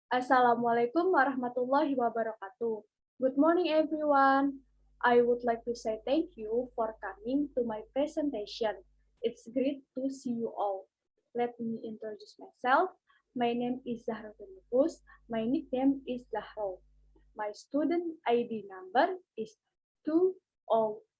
Assalamualaikum warahmatullahi wabarakatuh. Good morning, everyone. I would like to say thank you for coming to my presentation. It's great to see you all. Let me introduce myself. My name is Zahra Nufus. My nickname is Zahro. My student ID number is 2013033354.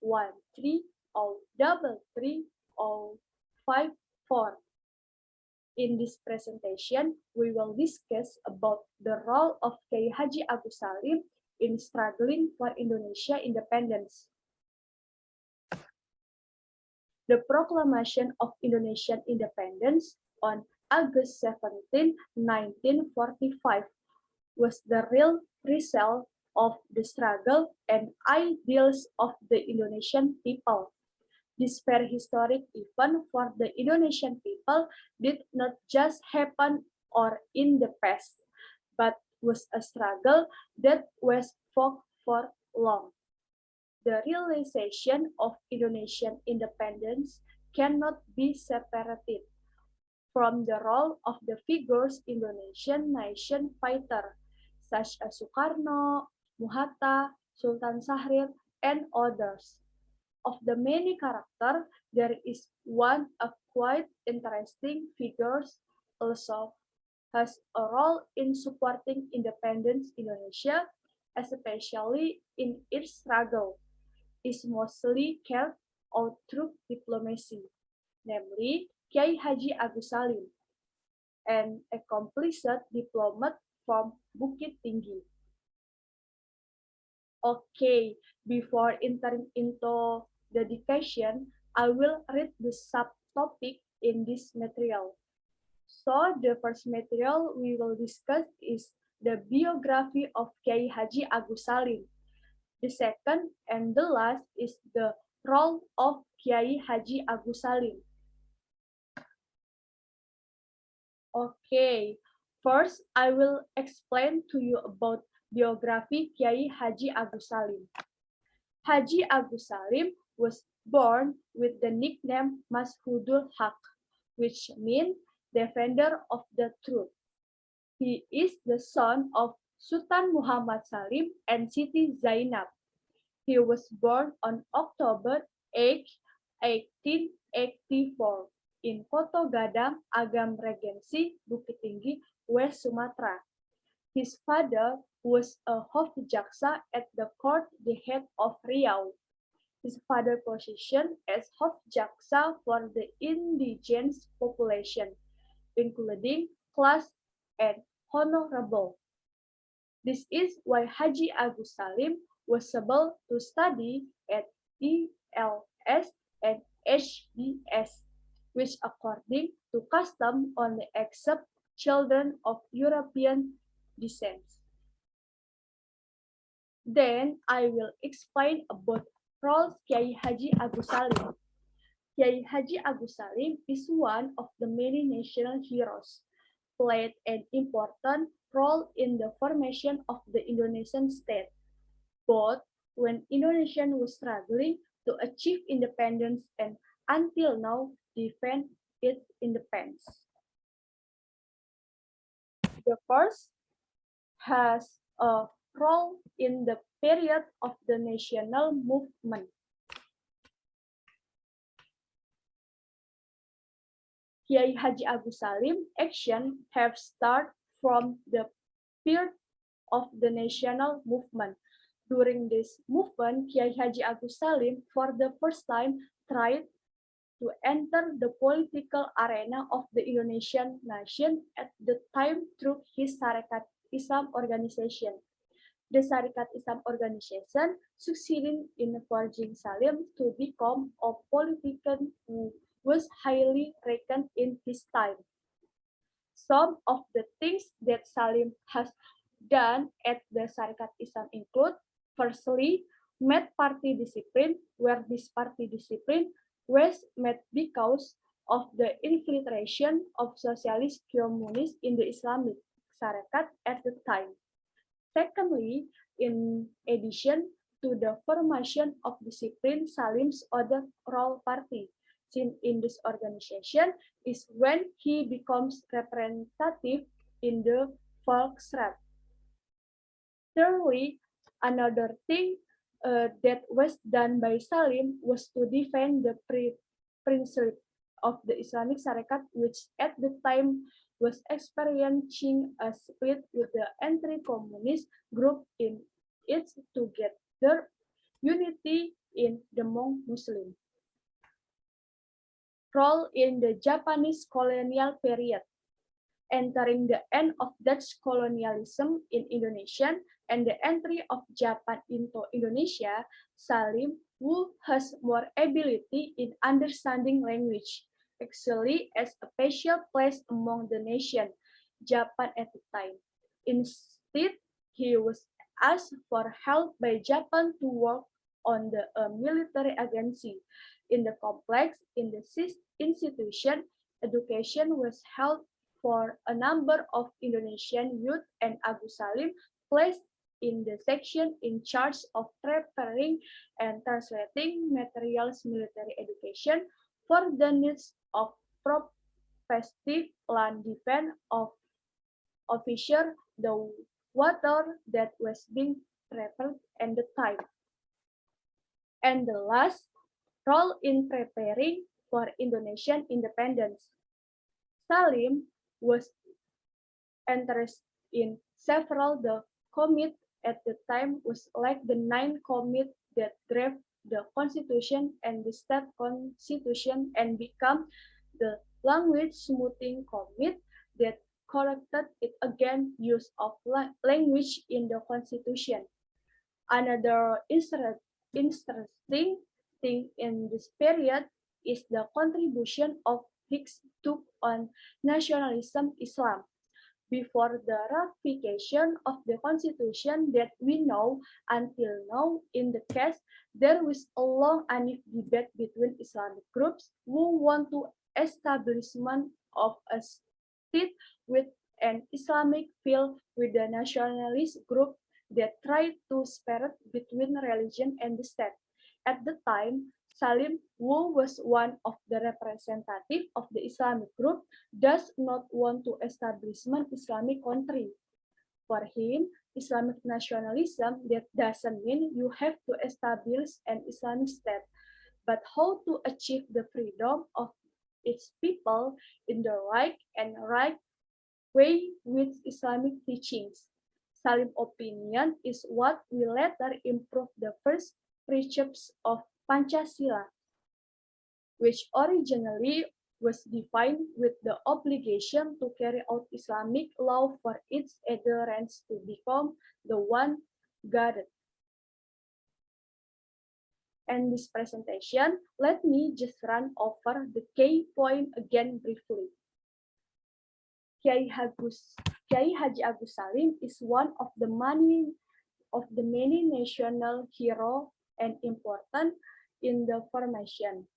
In this presentation, we will discuss about the role of Kiai Haji Agus Salim in struggling for Indonesia independence. The proclamation of Indonesian independence on August 17, 1945 was the real result of the struggle and ideals of the Indonesian people. This very historic event for the Indonesian people did not just happen or in the past, but was a struggle that was fought for long. The realization of Indonesian independence cannot be separated from the role of the figures Indonesian nation fighter, such as Sukarno, Muhatta, Sultan Syahrir, and others. Of the many characters, there is one a quite interesting figure also has a role in supporting independence Indonesia, especially in its struggle, is mostly carried out through diplomacy, namely Kiai Haji Agus Salim, an accomplished diplomat from Bukit Tinggi. Okay, before entering into dedication, I will read the subtopic in this material. So the first material we will discuss is the biography of Kiai Haji Agus Salim. The second and the last is the role of Kiai Haji Agus Salim. Okay, first I will explain to you about biography Kiai Haji Agus Salim. Haji Agus Salim was born with the nickname Mashhudul Haq, which means defender of the truth. He is the son of Sultan Muhammad Salim and Siti Zainab. He was born on October 8, 1884 in Koto Gadang, Agam Regency, Bukit Tinggi, West Sumatra. His father was a Hofjaksa at the court the head of Riau. His father's position as Hofjaksa for the indigenous population, including class and honorable. This is why Haji Agus Salim was able to study at ELS and HBS, which according to custom only accept children of European descent. Then I will explain about role Kiai Haji Agus Salim. Kiai Haji Agus Salim is one of the many national heroes, played an important role in the formation of the Indonesian state, both when Indonesia was struggling to achieve independence and until now defend its independence. The first has a role in the period of the national movement. Kiai Haji Agus Salim action have started from the period of the national movement. During this movement, Kiai Haji Agus Salim for the first time tried to enter the political arena of the Indonesian nation at the time through his Sarekat Islam organization. The Sarekat Islam organization succeeded in forging Salim to become a politician who was highly reckoned in his time. Some of the things that Salim has done at the Sarekat Islam include, firstly, made party discipline, where this party discipline was made because of the infiltration of socialist communists in the Islamic Sarekat at the time. Secondly, in addition to the formation of discipline, Salim's other role party, since in this organization is when he becomes representative in the Volksraad. Thirdly, another thing that was done by Salim was to defend the principle of the Islamic Sharia, which at the time was experiencing a split with the anti-communist group in its to get their unity in the among Muslims. Role in the Japanese colonial period. Entering the end of Dutch colonialism in Indonesia and the entry of Japan into Indonesia, Salim, who has more ability in understanding language, actually as a special place among the nation, Japan at the time. Instead, he was asked for help by Japan to work on the military agency. In the complex, in the institution, education was held for a number of Indonesian youth, and Agus Salim placed in the section in charge of preparing and translating materials military education for the needs of prospective land defense of officer the water that was being prepared at the time. And the last, role in preparing for Indonesian independence. Salim was interested in several the commit at the time was like the 9 commit that draft the constitution and the state constitution and become the language smoothing commit that corrected it again use of language in the constitution. Another interesting thing in this period is the contribution of Hicks took on nationalism Islam. Before the ratification of the constitution that we know until now in the case, there was a long and debate between Islamic groups who want to establishment of a state with an Islamic feel with the nationalist group that tried to separate between religion and the state. At the time, Salim, who was one of the representatives of the Islamic group, does not want to establish an Islamic country. For him, Islamic nationalism, that doesn't mean you have to establish an Islamic state, but how to achieve the freedom of its people in the right and right way with Islamic teachings. Salim's opinion is what will later improve the first precepts of Pancasila, which originally was defined with the obligation to carry out Islamic law for its adherents to become the one guided. In this presentation, let me just run over the key point again briefly. Kiai Haji Agus Salim is one of the many national hero and important in the formation.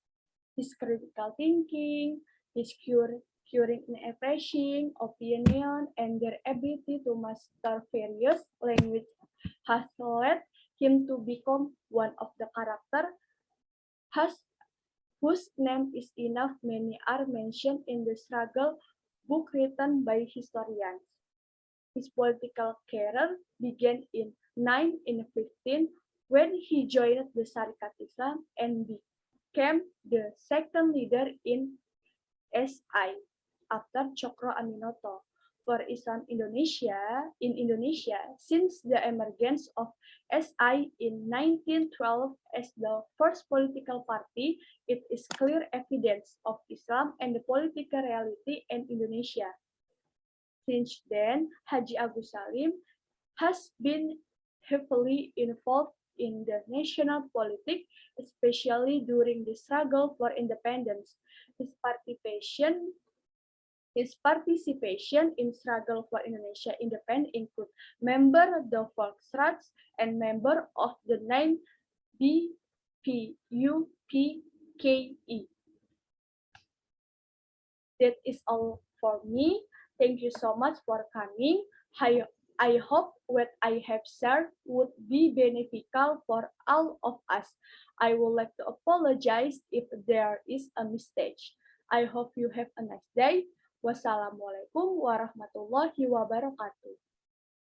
His critical thinking, his curing and expressing opinion, and their ability to master various languages has led him to become one of the characters whose name is enough many are mentioned in the struggle book written by historians. His political career began in 1915 when he joined the Syarikat Islam and became the second leader in SI after Cokro Aminoto. For Islam in Indonesia, since the emergence of SI in 1912 as the first political party, it is clear evidence of Islam and the political reality in Indonesia. Since then, Haji Agus Salim has been heavily involved in the national politics, especially during the struggle for independence. His participation in struggle for Indonesia independence include member of the Volksraad and member of the 9 BPUPKE. That is all for me. Thank you so much for coming. I hope what I have shared would be beneficial for all of us. I would like to apologize if there is a mistake. I hope you have a nice day. Wassalamualaikum warahmatullahi wabarakatuh.